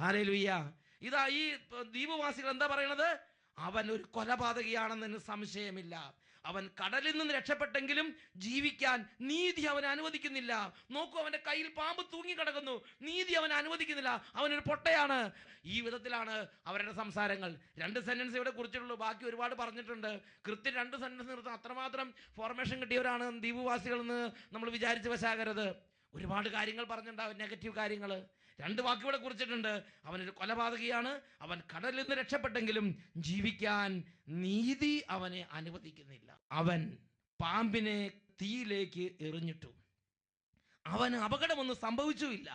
Hallelujah. ഇതാ ഈ ദ്വീപവാസികൾ എന്താ പറയണത്? അവൻ ഒരു കൊലപാതകിയാണെന്നതിന് സംശയമില്ല. അവൻ കടലിൽ നിന്ന് രക്ഷപ്പെട്ടെങ്കിലും ജീവിക്കാൻ നീതി അവൻ അനുവദിക്കുന്നില്ല. നോക്കൂ, അവന്റെ കയ്യിൽ പാമ്പ് തൂങ്ങിക്കിടക്കുന്നു, നീതി അവൻ അനുവദിക്കുന്നില്ല, അവനൊരു പൊട്ടയാണ്. ഈ വിധത്തിലാണ് അവരുടെ സംസാരങ്ങൾ. 2 സെന്റൻസ് ഇവിടെ കുറിച്ചിട്ടുള്ളൂ, ബാക്കി ഒരുപാട് പറഞ്ഞിട്ടുണ്ട്. കൃത്യം 2 സെന്റൻസ് നിർത്താൻ അത്രമാത്രം ഫോർമേഷൻ കിട്ടിയവരാണ് ദ്വീപവാസികൾ എന്ന് നമ്മൾ വിചാരിച്ച് വശാകരുത്. ഒരുപാട് കാര്യങ്ങൾ പറഞ്ഞിട്ടുണ്ടാവും, നെഗറ്റീവ് കാര്യങ്ങൾ. 2 വാക്കുകളെ കുറിച്ചിട്ടുണ്ട്. അവനൊരു കൊലപാതകിയാണ്, അവൻ കടലിൽ നിന്ന് രക്ഷപ്പെട്ടെങ്കിലും ജീവിക്കാൻ നീതി അവനെ അനുവദിക്കുന്നില്ല. അവൻ പാമ്പിനെ തീയിലേക്ക് എറിഞ്ഞിട്ടു, അവന് അപകടമൊന്നും സംഭവിച്ചുമില്ല.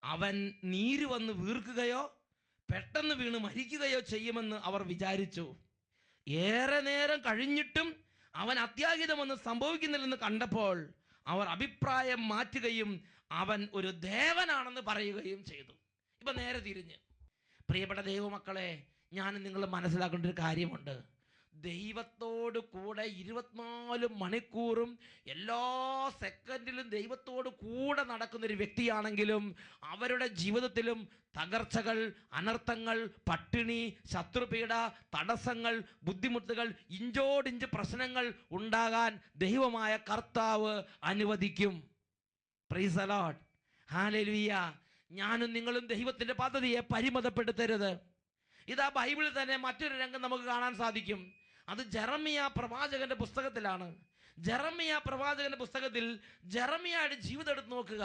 അവൻ നീര് വന്ന് വീർക്കുകയോ പെട്ടെന്ന് വീണ് മരിക്കുകയോ ചെയ്യുമെന്ന് അവർ വിചാരിച്ചു. ഏറെ നേരം കഴിഞ്ഞിട്ടും അവൻ അത്യാഹിതമൊന്നും സംഭവിക്കുന്നില്ലെന്ന് കണ്ടപ്പോൾ അവർ അഭിപ്രായം മാറ്റുകയും അവൻ ഒരു ദേവനാണെന്ന് പറയുകയും ചെയ്തു. ഇപ്പൊ നേരെ തിരിഞ്ഞ്, പ്രിയപ്പെട്ട ദൈവമക്കളെ, ഞാൻ നിങ്ങൾ മനസ്സിലാക്കേണ്ട ഒരു കാര്യമുണ്ട്. ദൈവത്തോട് കൂടെ 24 മണിക്കൂറും എല്ലാ സെക്കൻഡിലും ദൈവത്തോട് കൂടെ നടക്കുന്നൊരു വ്യക്തിയാണെങ്കിലും അവരുടെ ജീവിതത്തിലും തകർച്ചകൾ, അനർത്ഥങ്ങൾ, പട്ടിണി, ശത്രുപീഡ, തടസ്സങ്ങൾ, ബുദ്ധിമുട്ടുകൾ, ഇഞ്ചോടിഞ്ച് പ്രശ്നങ്ങൾ ഉണ്ടാകാൻ ദൈവമായ കർത്താവ് അനുവദിക്കും. Praise the Lord. ഹല്ലേലൂയ. ഞാനും നിങ്ങളും ദൈവത്തിൻ്റെ പദ്ധതിയെ പരിമിതപ്പെടുത്തരുത്. ഇതാ ബൈബിളിൽ തന്നെ മറ്റൊരു രംഗം നമുക്ക് കാണാൻ സാധിക്കും. അത് ജെറമിയ പ്രവാചകന്റെ പുസ്തകത്തിലാണ്. ജെറമിയ പ്രവാചകന്റെ പുസ്തകത്തിൽ ജെറമിയയുടെ ജീവിതം എടുത്ത് നോക്കുക.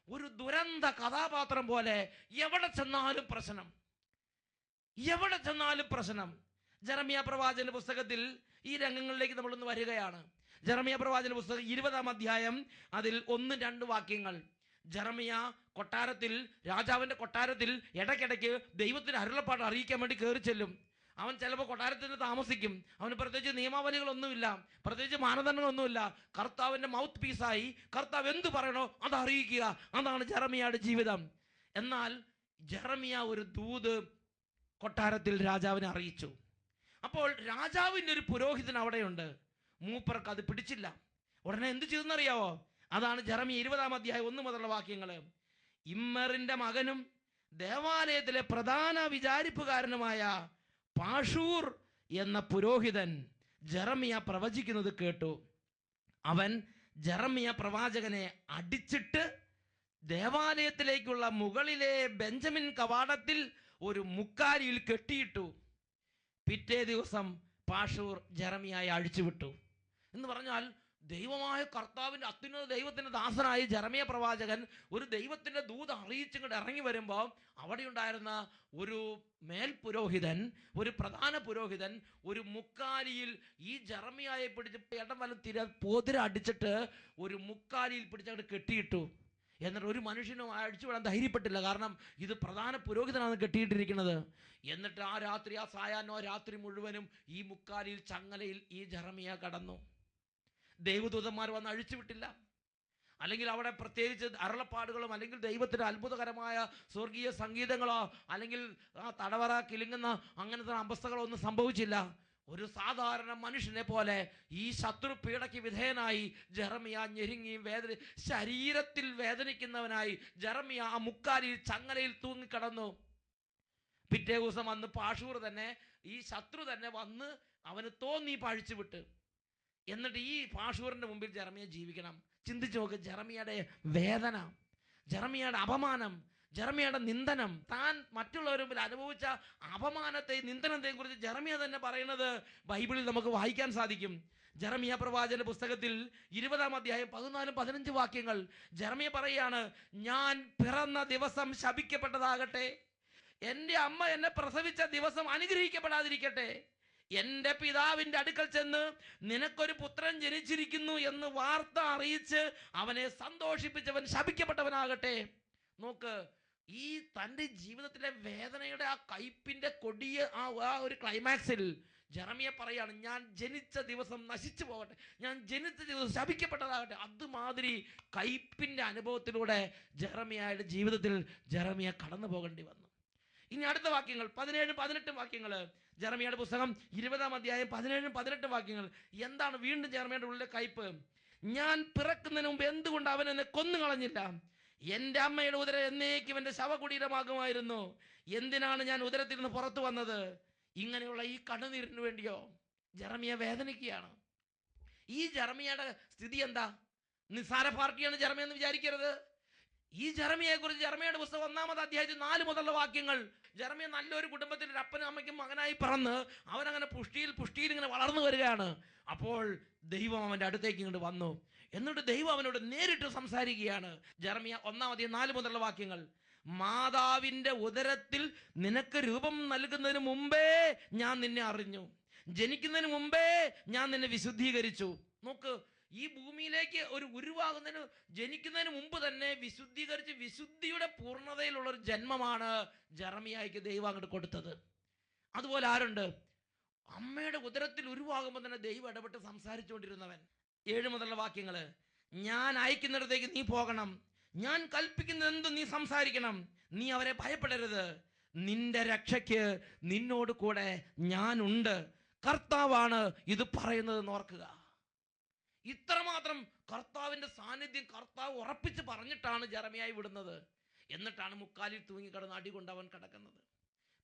ഒരു ദുരന്ത കഥാപാത്രം പോലെ എവിടെ ചെന്നാലും പ്രശ്നം, എവിടെ ചെന്നാലും പ്രശ്നം. ജെറമിയ പ്രവാചകന്റെ പുസ്തകത്തിൽ ഈ രംഗങ്ങളിലേക്ക് നമ്മളൊന്ന് വരികയാണ്. ജെറമിയ പ്രവാചകന്റെ പുസ്തകം 20-ാം അധ്യായം, അതിൽ 1-2 വാക്യങ്ങൾ. ജെറമിയ കൊട്ടാരത്തിൽ, രാജാവിൻ്റെ കൊട്ടാരത്തിൽ ഇടയ്ക്കിടയ്ക്ക് ദൈവത്തിന് അരുളപ്പാട് അറിയിക്കാൻ വേണ്ടി കയറി ചെല്ലും. അവൻ ചിലപ്പോൾ കൊട്ടാരത്തിൽ താമസിക്കും. അവന് പ്രത്യേകിച്ച് നിയമാവലികളൊന്നുമില്ല, പ്രത്യേകിച്ച് മാനദണ്ഡങ്ങളൊന്നുമില്ല. കർത്താവിൻ്റെ മൗത്ത് പീസായി കർത്താവ് എന്ത് പറയണോ അത് അറിയിക്കുക, അതാണ് ജെറമിയയുടെ ജീവിതം. എന്നാൽ ജെറമിയ ഒരു ദൂത് കൊട്ടാരത്തിൽ രാജാവിനെ അറിയിച്ചു. അപ്പോൾ രാജാവിൻ്റെ ഒരു പുരോഹിതൻ അവിടെയുണ്ട്. മൂപ്പർക്ക് അത് പിടിച്ചില്ല. ഉടനെ എന്ത് ചെയ്തെന്നറിയാവോ? അതാണ് ജെറമിയ 20-ാം അധ്യായം 1 മുതലുള്ള വാക്യങ്ങൾ. ഇമ്മറിന്റെ മകനും ദേവാലയത്തിലെ പ്രധാന വിചാരിപ്പുകാരനുമായ പാഷൂർ എന്ന പുരോഹിതൻ ജെറമിയ പ്രവചിക്കുന്നത് കേട്ടു. അവൻ ജെറമിയ പ്രവാചകനെ അടിച്ചിട്ട് ദേവാലയത്തിലേക്കുള്ള മുകളിലെ ബെഞ്ചമിൻ കവാടത്തിൽ ഒരു മുക്കാലിയിൽ കെട്ടിയിട്ടു. പിറ്റേ ദിവസം പാഷൂർ ജെറമിയായെ അഴിച്ചുവിട്ടു. എന്ന് പറഞ്ഞാൽ ദൈവമായ കർത്താവിൻ്റെ അത്യുന്നത ദൈവത്തിൻ്റെ ദാസനായ ജെറമിയ പ്രവാചകൻ ഒരു ദൈവത്തിൻ്റെ ദൂത് അറിയിച്ചിങ്ങോട്ട് ഇറങ്ങി വരുമ്പോൾ അവിടെ ഉണ്ടായിരുന്ന ഒരു മേൽപുരോഹിതൻ, ഒരു പ്രധാന പുരോഹിതൻ, ഒരു മുക്കാലിയിൽ ഈ ജെറമിയായെ പിടിച്ച് ഇടം വലം പോതിര അടിച്ചിട്ട് ഒരു മുക്കാലിയിൽ പിടിച്ചങ്ങോട്ട് കെട്ടിയിട്ടു. എന്നിട്ട് ഒരു മനുഷ്യനും അഴിച്ചുവിടാൻ ധൈര്യപ്പെട്ടില്ല. കാരണം ഇത് പ്രധാന പുരോഹിതനാണ് കെട്ടിയിട്ടിരിക്കുന്നത്. എന്നിട്ട് ആ രാത്രി, ആ സായാഹ്നോ രാത്രി മുഴുവനും ഈ മുക്കാലിയിൽ ചങ്ങലയിൽ ഈ ജെറമിയ കടന്നു. ദൈവദൂതന്മാർ വന്ന് അഴിച്ചുവിട്ടില്ല. അല്ലെങ്കിൽ അവിടെ പ്രത്യേകിച്ച് അരുളപ്പാടുകളും അല്ലെങ്കിൽ ദൈവത്തിൻ്റെ അത്ഭുതകരമായ സ്വർഗീയ സംഗീതങ്ങളോ അല്ലെങ്കിൽ ആ തടവറ കിലുങ്ങുന്ന അങ്ങനത്തെ അവസ്ഥകളോ ഒന്നും സംഭവിച്ചില്ല. ഒരു സാധാരണ മനുഷ്യനെ പോലെ ഈ ശത്രു പീഡയ്ക്ക് വിധേയനായി ജെറമിയ ഞെരുങ്ങിയും ശരീരത്തിൽ വേദനിക്കുന്നവനായി ജെറമിയ ആ മുക്കാലിയിൽ ചങ്ങലയിൽ തൂങ്ങിക്കിടന്നു. പിറ്റേ ദിവസം വന്ന് പാഷൂർ തന്നെ, ഈ ശത്രു തന്നെ വന്ന് അവന് തോന്നി പഴിച്ചു വിട്ട്. എന്നിട്ട് ഈ പാഷൂറിൻ്റെ മുമ്പിൽ ജെറമിയ ജീവിക്കണം. ചിന്തിച്ചു നോക്ക്, ജെറമിയയുടെ വേദന, ജെറമിയയുടെ അപമാനം, ജെറമിയയുടെ നിന്ദനം, താൻ മറ്റുള്ളവരുടെ മുമ്പിൽ അനുഭവിച്ച അപമാനത്തെയും നിന്ദനത്തെയും കുറിച്ച് ജെറമിയ തന്നെ പറയുന്നത് ബൈബിളിൽ നമുക്ക് വായിക്കാൻ സാധിക്കും. ജെറമിയ പ്രവാചകന്റെ പുസ്തകത്തിൽ 20-ാം അധ്യായം 14-15 വാക്യങ്ങൾ ജെറമിയ പറയുകയാണ്, ഞാൻ പിറന്ന ദിവസം ശപിക്കപ്പെട്ടതാകട്ടെ, എൻ്റെ അമ്മ എന്നെ പ്രസവിച്ച ദിവസം അനുഗ്രഹിക്കപ്പെടാതിരിക്കട്ടെ, എൻ്റെ പിതാവിൻ്റെ അടുക്കൽ ചെന്ന് നിനക്കൊരു പുത്രൻ ജനിച്ചിരിക്കുന്നു എന്ന് വാർത്ത അറിയിച്ച് അവനെ സന്തോഷിപ്പിച്ചവൻ ശപിക്കപ്പെട്ടവനാകട്ടെ. നോക്ക്, ഈ തൻ്റെ ജീവിതത്തിലെ വേദനയുടെ ആ കയ്പിൻ്റെ കൊടിയ ആ ഒരു ക്ലൈമാക്സിൽ ജെറമിയ പറയാണ്, ഞാൻ ജനിച്ച ദിവസം നശിച്ചു പോകട്ടെ, ഞാൻ ജനിച്ച ദിവസം ശപിക്കപ്പെട്ടതാകട്ടെ. അതുമാതിരി കയ്പിൻ്റെ അനുഭവത്തിലൂടെ ജെറമിയയുടെ ജീവിതത്തിൽ ജെറമിയ കടന്നു പോകേണ്ടി വന്നു. ഇനി അടുത്ത വാക്യങ്ങൾ 17-18 വാക്യങ്ങൾ, ജെറമിയയുടെ പുസ്തകം 20-ാം അധ്യായം 17-18 വാക്യങ്ങൾ. എന്താണ് വീണ്ടും ജെറമിയയുടെ ഉള്ളിലെ കയ്പ്? ഞാൻ പിറക്കുന്നതിന് മുമ്പ് എന്തുകൊണ്ട് അവൻ എന്നെ കൊന്നു കളഞ്ഞില്ല? എൻ്റെ അമ്മയുടെ ഉദരം എന്നേക്കും എൻ്റെ ശവകുടീരമാകുമായിരുന്നു. എന്തിനാണ് ഞാൻ ഉദരത്തിൽ നിന്ന് പുറത്തു വന്നത്? ഇങ്ങനെയുള്ള ഈ കണ്ണുനീരിന് വേണ്ടിയോ? ജെറമിയ വേദനിക്കുകയാണ്. ഈ ജെറമിയയുടെ സ്ഥിതി എന്താ? നിസ്സാര പാർട്ടിയാണ് ജെറമിയ എന്ന് വിചാരിക്കരുത്. ഈ ജെറമിയയെ കുറിച്ച് ജെറമിയയുടെ പുസ്തകം 1-ാമത്തെ അധ്യായത്തിൽ 4 മുതലുള്ള വാക്യങ്ങൾ. ജെറമിയ നല്ലൊരു കുടുംബത്തിൽ ഒരു അപ്പനും അമ്മയ്ക്കും മകനായി പറന്ന് അവനങ്ങനെ പുഷ്ടിയിൽ ഇങ്ങനെ വളർന്നു വരികയാണ്. അപ്പോൾ ദൈവം അവൻ്റെ അടുത്തേക്ക് ഇങ്ങോട്ട് വന്നു. എന്നിട്ട് ദൈവം അവനോട് നേരിട്ട് സംസാരിക്കുകയാണ്. ജെറമിയ 1-ാം അധ്യായം 4 മുതലുള്ള വാക്യങ്ങൾ. മാതാവിൻ്റെ ഉദരത്തിൽ നിനക്ക് രൂപം നൽകുന്നതിന് മുമ്പേ ഞാൻ നിന്നെ അറിഞ്ഞു, ജനിക്കുന്നതിന് മുമ്പേ ഞാൻ നിന്നെ വിശുദ്ധീകരിച്ചു. നോക്ക്, ഈ ഭൂമിയിലേക്ക് ഒരു ഉരുവാകുന്നതിന് ജനിക്കുന്നതിന് മുമ്പ് തന്നെ വിശുദ്ധീകരിച്ച് വിശുദ്ധിയുടെ പൂർണ്ണതയിലുള്ള ഒരു ജന്മമാണ് ജെറമിയായ്ക്ക് ദൈവം അങ്ങോട്ട് കൊടുത്തത്. അതുപോലെ ആരുണ്ട്? അമ്മയുടെ ഉദരത്തിൽ ഉരുവാകുമ്പോൾ തന്നെ ദൈവം ഇടപെട്ട് സംസാരിച്ചുകൊണ്ടിരുന്നവൻ. 7 മുതലുള്ള വാക്യങ്ങള്. ഞാൻ അയക്കുന്നിടത്തേക്ക് നീ പോകണം, ഞാൻ കൽപ്പിക്കുന്ന എന്തും നീ സംസാരിക്കണം, നീ അവരെ ഭയപ്പെടരുത്, നിന്റെ രക്ഷയ്ക്ക് നിന്നോട് കൂടെ ഞാനുണ്ട്, കർത്താവാണ് ഇത് പറയുന്നതെന്ന് ഓർക്കുക. ഇത്രമാത്രം കർത്താവിന്റെ സാന്നിധ്യം കർത്താവ് ഉറപ്പിച്ച് പറഞ്ഞിട്ടാണ് ജെറമിയായി വിടുന്നത്. എന്നിട്ടാണ് മുക്കാലിൽ തൂങ്ങിക്കിടന്ന് അടികൊണ്ട് അവൻ കിടക്കുന്നത്.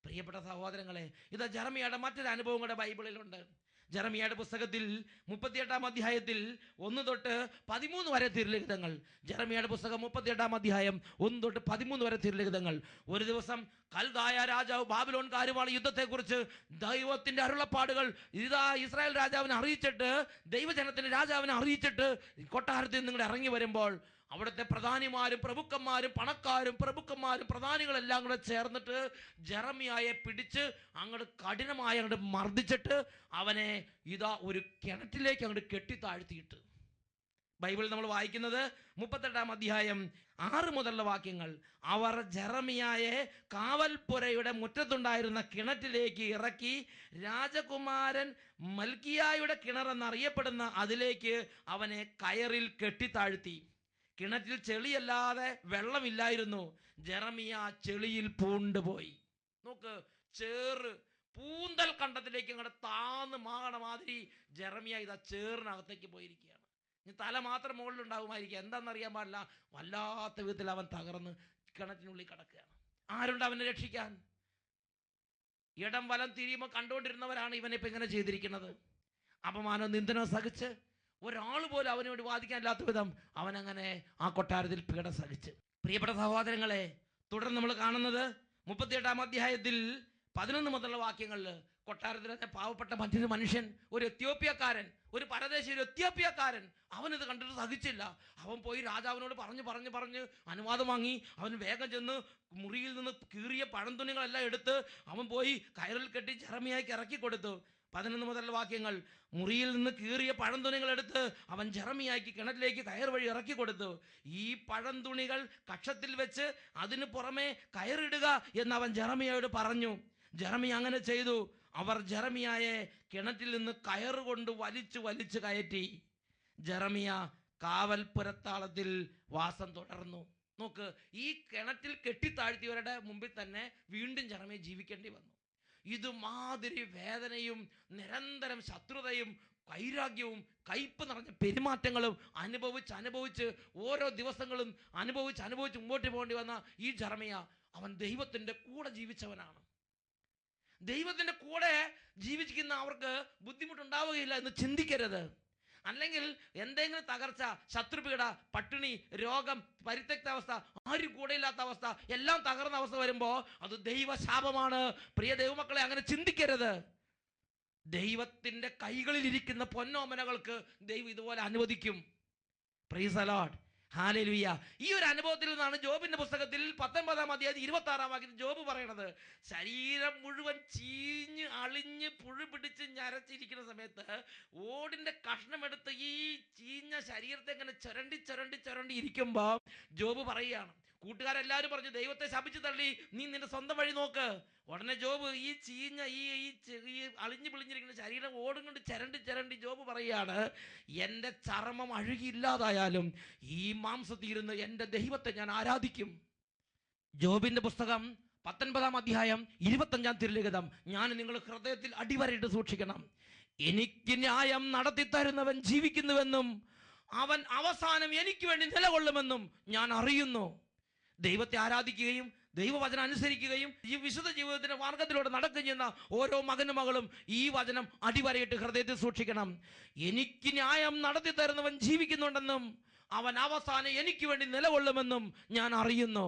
പ്രിയപ്പെട്ട സഹോദരങ്ങളെ, ഇത് ജെറമിയയുടെ മറ്റൊരു അനുഭവം കൂടെ ബൈബിളിലുണ്ട്. ജെറമിയയുടെ പുസ്തകത്തിൽ 38-ാം അധ്യായത്തിൽ 1 തൊട്ട് 13 വരെ തിരുലിഖിതങ്ങൾ. ജെറമിയയുടെ പുസ്തകം 38-ാം അധ്യായം 1 തൊട്ട് 13 വരെ തിരുലിഖിതങ്ങൾ. ഒരു ദിവസം കൽദായ രാജാവ് ബാബിലോൺകാരുമായി യുദ്ധത്തെക്കുറിച്ച് ദൈവത്തിന്റെ അരുളപ്പാടുകൾ ഇതാ ഇസ്രായേൽ രാജാവിനെ അറിയിച്ചിട്ട്, ദൈവജനത്തിന്റെ രാജാവിനെ അറിയിച്ചിട്ട് കൊട്ടാരത്തിൽ നിന്നിങ്ങോട്ട് ഇറങ്ങി വരുമ്പോൾ അവിടുത്തെ പ്രധാനിമാരും പ്രഭുക്കന്മാരും പണക്കാരും പ്രഭുക്കന്മാരും പ്രധാനികളെല്ലാം കൂടെ ചേർന്നിട്ട് ജെറമിയായെ പിടിച്ച് അങ്ങോട്ട് കഠിനമായി അങ്ങോട്ട് മർദ്ദിച്ചിട്ട് അവനെ ഇതാ ഒരു കിണറ്റിലേക്ക് അങ്ങോട്ട് കെട്ടിത്താഴ്ത്തിയിട്ട്. ബൈബിളിൽ നമ്മൾ വായിക്കുന്നത് 38-ാം അധ്യായം 6 മുതലുള്ള വാക്യങ്ങൾ. അവർ ജെറമിയായെ കാവൽപ്പുരയുടെ മുറ്റത്തുണ്ടായിരുന്ന കിണറ്റിലേക്ക് ഇറക്കി രാജകുമാരൻ മൽക്കിയായുടെ കിണർ എന്നറിയപ്പെടുന്ന അതിലേക്ക് അവനെ കയറിൽ കെട്ടിത്താഴ്ത്തി. കിണറ്റിൽ ചെളിയല്ലാതെ വെള്ളമില്ലായിരുന്നു. ജെറമിയ ചെളിയിൽ പൂണ്ടുപോയി. നോക്ക്, പൂന്തൽ കണ്ടത്തിലേക്ക് അങ്ങോട്ട് താന്ന് മാകണ മാതിരി ജെറമിയ ഇതാ ചേറിനകത്തേക്ക് പോയിരിക്കുകയാണ്. ഇനി തല മാത്രം മുകളിലുണ്ടാകുമായിരിക്കും, എന്താണെന്നറിയാൻ പാടില്ല. വല്ലാത്ത വിധത്തിൽ അവൻ തകർന്ന് കിണറ്റിനുള്ളിൽ കിടക്കുകയാണ്. ആരുണ്ട് അവനെ രക്ഷിക്കാൻ? ഇടം വലം തിരിയുമ്പോൾ കണ്ടുകൊണ്ടിരുന്നവരാണ് ഇവനെ ഇപ്പം ഇങ്ങനെ ചെയ്തിരിക്കുന്നത്. അപമാനവും നിന്ദനവും സഹിച്ച് ഒരാൾ പോലും അവന് വേണ്ടി വാദിക്കാനില്ലാത്ത വിധം അവനങ്ങനെ ആ കൊട്ടാരത്തിൽ പീഡ സഹിച്ച്. പ്രിയപ്പെട്ട സഹോദരങ്ങളെ, തുടർന്ന് നമ്മൾ കാണുന്നത് 38-ാം അധ്യായത്തിൽ 11 മുതലുള്ള വാക്യങ്ങളിൽ കൊട്ടാരത്തിലെ പാവപ്പെട്ട മറ്റൊരു മനുഷ്യൻ, ഒരു എത്യോപ്യക്കാരൻ, ഒരു പരദേശി, ഒരു എത്യോപ്യക്കാരൻ, അവനിത് കണ്ടിട്ട് സഹിച്ചില്ല. അവൻ പോയി രാജാവിനോട് പറഞ്ഞ് അനുവാദം വാങ്ങി. അവൻ വേഗം ചെന്ന് മുറിയിൽ നിന്ന് കീറിയ പഴംതുണികളെല്ലാം എടുത്ത് അവൻ പോയി കയറിൽ കെട്ടി ജെറമിയായ്ക്ക് ഇറക്കി കൊടുത്തു. 11 മുതലുള്ള വാക്യങ്ങൾ. മുറിയിൽ നിന്ന് കീറിയ പഴംതുണികൾ എടുത്ത് അവൻ ജെറമിയായ്ക്ക് കിണറ്റിലേക്ക് കയർ വഴി ഇറക്കി കൊടുത്തു. ഈ പഴംതുണികൾ കക്ഷത്തിൽ വെച്ച് അതിന് പുറമെ കയറിടുക എന്ന് അവൻ ജെറമിയായോട് പറഞ്ഞു. ജെറമിയ അങ്ങനെ ചെയ്തു. അവർ ജെറമിയായെ കിണറ്റിൽ നിന്ന് കയറുകൊണ്ട് വലിച്ചു കയറ്റി. ജെറമിയ കാവൽപ്പുരത്താളത്തിൽ വാസം തുടർന്നു. നോക്ക്, ഈ കിണറ്റിൽ കെട്ടിത്താഴ്ത്തിയവരുടെ മുമ്പിൽ തന്നെ വീണ്ടും ജെറമിയ ജീവിക്കേണ്ടി വന്നു. ഇതുമാതിരി വേദനയും നിരന്തരം ശത്രുതയും വൈരാഗ്യവും കയ്പ് നിറഞ്ഞ പെരുമാറ്റങ്ങളും അനുഭവിച്ച് ഓരോ ദിവസങ്ങളും അനുഭവിച്ച് മുമ്പോട്ട് പോകേണ്ടി വന്ന ഈ ജെറമിയ, അവൻ ദൈവത്തിൻ്റെ കൂടെ ജീവിച്ചവനാണ്. ദൈവത്തിൻ്റെ കൂടെ ജീവിക്കുന്ന അവർക്ക് ബുദ്ധിമുട്ടുണ്ടാവുകയില്ല എന്ന് ചിന്തിക്കരുത്. അല്ലെങ്കിൽ എന്തെങ്കിലും തകർച്ച, ശത്രുപീഡ, പട്ടിണി, രോഗം, പരിത്യക്താവസ്ഥ, ആരും കൂടെ ഇല്ലാത്ത അവസ്ഥ, എല്ലാം തകർന്ന അവസ്ഥ വരുമ്പോൾ അത് ദൈവശാപമാണ്. പ്രിയ ദൈവമക്കളെ, അങ്ങനെ ചിന്തിക്കരുത്. ദൈവത്തിൻ്റെ കൈകളിലിരിക്കുന്ന പൊന്നോമനകൾക്ക് ദൈവം ഇതുപോലെ അനുവദിക്കും. Praise the Lord, hallelujah. ഈ ഒരു അനുഭവത്തിൽ നിന്നാണ് ജോബിന്റെ പുസ്തകത്തിൽ 19-ാം അധ്യായം 26-ാം വാക്യത്തിൽ ജോബ് പറയണത്, ശരീരം മുഴുവൻ ചീഞ്ഞ് അളിഞ്ഞ് പുഴു പിടിച്ച് ഞരച്ചിരിക്കുന്ന സമയത്ത് ഓടിന്റെ കഷ്ണമെടുത്ത് ഈ ചീഞ്ഞ ശരീരത്തെ ഇങ്ങനെ ചുരണ്ടി ഇരിക്കുമ്പോൾ ജോബ് പറയുകയാണ്. കൂട്ടുകാരെല്ലാവരും പറഞ്ഞു, ദൈവത്തെ ശപിച്ചു തള്ളി, നീ നിന്റെ സ്വന്തം വഴി നോക്ക്. ഉടനെ ജോബ് ഈ ചീഞ്ഞ ഈ അളിഞ്ഞു പിളിഞ്ഞിരിക്കുന്ന ശരീരം ഓടും കൊണ്ട് ചരണ്ടി ജോബ് പറയുകയാണ്, എൻ്റെ ചർമ്മം അഴുകിയില്ലാതായാലും ഈ മാംസത്തിരുന്ന് എൻ്റെ ദൈവത്തെ ഞാൻ ആരാധിക്കും. ജോബിന്റെ പുസ്തകം 19-ാം അധ്യായം 25-ാം തിരുലിഖിതം ഞാൻ നിങ്ങൾ ഹൃദയത്തിൽ അടിവരയിട്ട് സൂക്ഷിക്കണം. എനിക്ക് ന്യായം നടത്തി തരുന്നവൻ ജീവിക്കുന്നുവെന്നും അവൻ അവസാനം എനിക്ക് വേണ്ടി നിലകൊള്ളുമെന്നും ഞാൻ അറിയുന്നു. ദൈവത്തെ ആരാധിക്കുകയും ദൈവവചനം അനുസരിക്കുകയും ഈ വിശുദ്ധ ജീവിതത്തിന്റെ മാർഗത്തിലൂടെ നടക്കുകയും ചെയ്യുന്ന ഓരോ മകനും മകളും ഈ വചനം അടിവരയിട്ട് ഹൃദയത്തിൽ സൂക്ഷിക്കണം. എനിക്ക് ന്യായം നടത്തി തരുന്നവൻ ജീവിക്കുന്നുണ്ടെന്നും അവൻ അവസാനം എനിക്ക് വേണ്ടി നിലകൊള്ളുമെന്നും ഞാൻ അറിയുന്നു.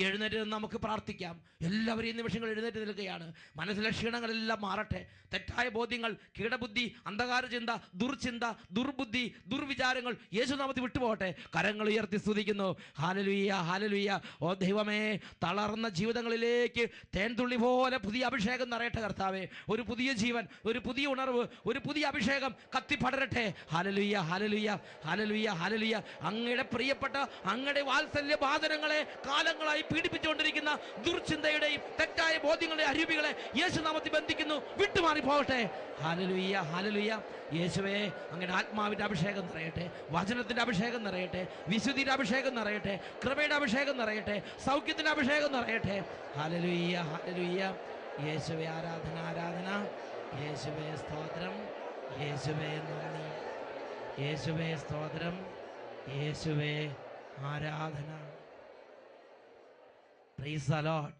എഴുന്നേറ്റ് നമുക്ക് പ്രാർത്ഥിക്കാം. എല്ലാവരും ഈ നിമിഷങ്ങൾ എഴുന്നേറ്റ് നിൽക്കുകയാണ്. മനസ്സിലെ ക്ഷീണങ്ങളെല്ലാം മാറട്ടെ. തെറ്റായ ബോധ്യങ്ങൾ, കീടബുദ്ധി, അന്ധകാര ചിന്ത, ദുർചിന്ത, ദുർബുദ്ധി, ദുർവിചാരങ്ങൾ യേശുനാമത്തിൽ വിട്ടുപോകട്ടെ. കരങ്ങൾ ഉയർത്തി സ്തുതിക്കുന്നു. Hallelujah, hallelujah. ഓ ദൈവമേ, തളർന്ന ജീവിതങ്ങളിലേക്ക് തേൻതുള്ളി പോലെ പുതിയ അഭിഷേകം നിറയട്ടെ കർത്താവേ. ഒരു പുതിയ ജീവൻ, ഒരു പുതിയ ഉണർവ്, ഒരു പുതിയ അഭിഷേകം കത്തിപ്പടരട്ടെ. Hallelujah, hallelujah, hallelujah, hallelujah. അങ്ങയുടെ പ്രിയപ്പെട്ട അങ്ങയുടെ വാത്സല്യ ബാധനങ്ങളെ കാലങ്ങളായി പീഡിപ്പിച്ചുകൊണ്ടിരിക്കുന്ന ദുർചിന്തയുടെയും തെറ്റായ ബോധ്യങ്ങളുടെയും അരൂപികളെ യേശുനാമത്തിൽ ബന്ധിക്കുന്നു. വിട്ടുമാറി പോകട്ടെ. Hallelujah, hallelujah. യേശുവേ, അങ്ങയുടെ ആത്മാവിന്റെ അഭിഷേകം നിറയട്ടെ, വചനത്തിന്റെ അഭിഷേകം നിറയട്ടെ, വിശുദ്ധിയുടെ അഭിഷേകം നിറയട്ടെ, കൃപയുടെ അഭിഷേകം നിറയട്ടെ, സൗഖ്യത്തിന്റെ അഭിഷേകം നിറയട്ടെ. Hallelujah, hallelujah. യേശുവേ ആരാധന, ആരാധന. യേശുവേ സ്തോത്രം, യേശുവേ നന്ദി, യേശുവേ സ്തോത്രം, യേശുവേ ആരാധന. Praise the Lord.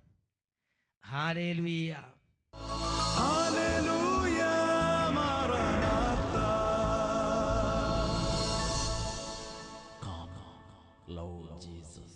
Hallelujah. Hallelujah, Maranatha. Come, Lord Jesus.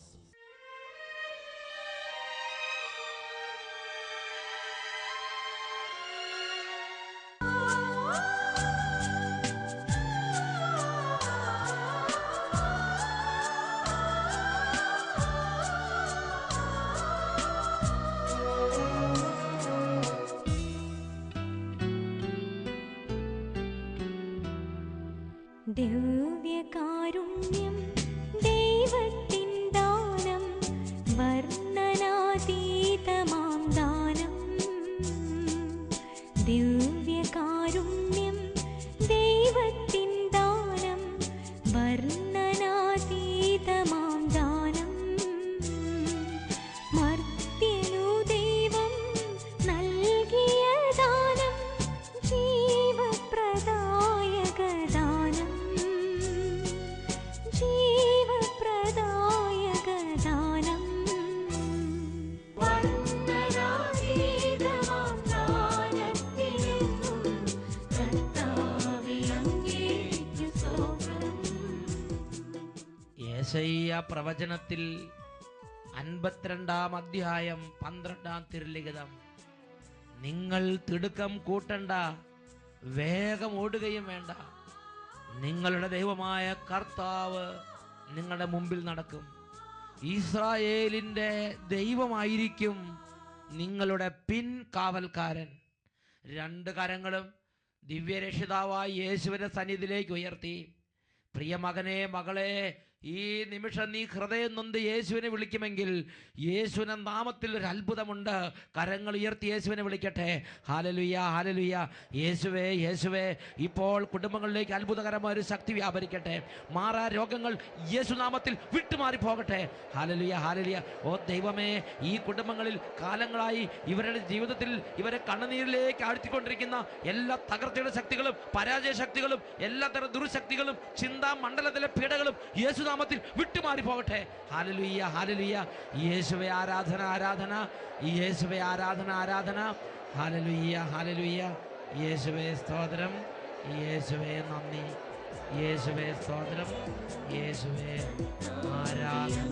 ദിവ്യകാരുണ്യം ദൈവത്തിൻ ദാനം, വർണ്ണനാതീതമാം ദാനം. ദിവ്യകാരുണ്യം ദൈവത്തിൻ ദാനം, വർണ്ണനാതീതമാം ദാനം. മർത്യനു ദൈവം നൽകിയ ദാനം, ജീവപ്രദായക ദാനം, ജീവപ്രദായക ദാനം. വർണ്ണനാതീതമാം ദാനത്തിനെന്നും കർത്താവേ അങ്ങേയ്ക്കു സ്തോത്രം. യേശയ്യാ പ്രവചനത്തിൽ 52-ാം അധ്യായം 12-ാം തിരുലിഖിതം. നിങ്ങൾ തിടുക്കം കൂട്ടണ്ട, വേഗം ഓടുകയും വേണ്ട. നിങ്ങളുടെ ദൈവമായ കർത്താവ് നിങ്ങളുടെ മുമ്പിൽ നടക്കും. ഇസ്രായേലിൻ്റെ ദൈവമായിരിക്കും നിങ്ങളുടെ പിൻകാവൽക്കാരൻ. രണ്ട് കരങ്ങളും ദിവ്യരക്ഷിതാവായ യേശുവിന്റെ സന്നിധിയിലേക്ക് ഉയർത്തി, പ്രിയ മകനെ, മകളെ, ഈ നിമിഷം നീ ഹൃദയം നൊന്ത് യേശുവിനെ വിളിക്കുമെങ്കിൽ യേശുവിന്റെ നാമത്തിൽ ഒരു അത്ഭുതമുണ്ട്. കരങ്ങൾ ഉയർത്തി യേശുവിനെ വിളിക്കട്ടെ. Hallelujah, hallelujah. യേശുവേ, യേശുവേ. ഇപ്പോൾ കുടുംബങ്ങളിലേക്ക് അത്ഭുതകരമായ ഒരു ശക്തി വ്യാപരിക്കട്ടെ. മാറാ രോഗങ്ങൾ യേശുനാമത്തിൽ വിട്ടുമാറി പോകട്ടെ. Hallelujah, hallelujah. ഓ ദൈവമേ, ഈ കുടുംബങ്ങളിൽ കാലങ്ങളായി ഇവരുടെ ജീവിതത്തിൽ ഇവരെ കണ്ണുനീരിലേക്ക് ആഴ്ത്തിക്കൊണ്ടിരിക്കുന്ന എല്ലാ തകർച്ചയുടെ ശക്തികളും പരാജയ ശക്തികളും എല്ലാത്തരം ദുർശക്തികളും ചിന്താ മണ്ഡലത്തിലെ പീഡകളും യേശുനാമത്തിൽ വിട്ടുമാറി പോകട്ടെ. Hallelujah, hallelujah. യേശുവേ ആരാധന, ആരാധന. യേശുവേ ആരാധന, ആരാധന. Hallelujah, hallelujah. യേശുവേ സ്തോത്രം, യേശുവേ നന്ദി, യേശുവേ സ്തോത്രം, യേശുവേ ആരാധന.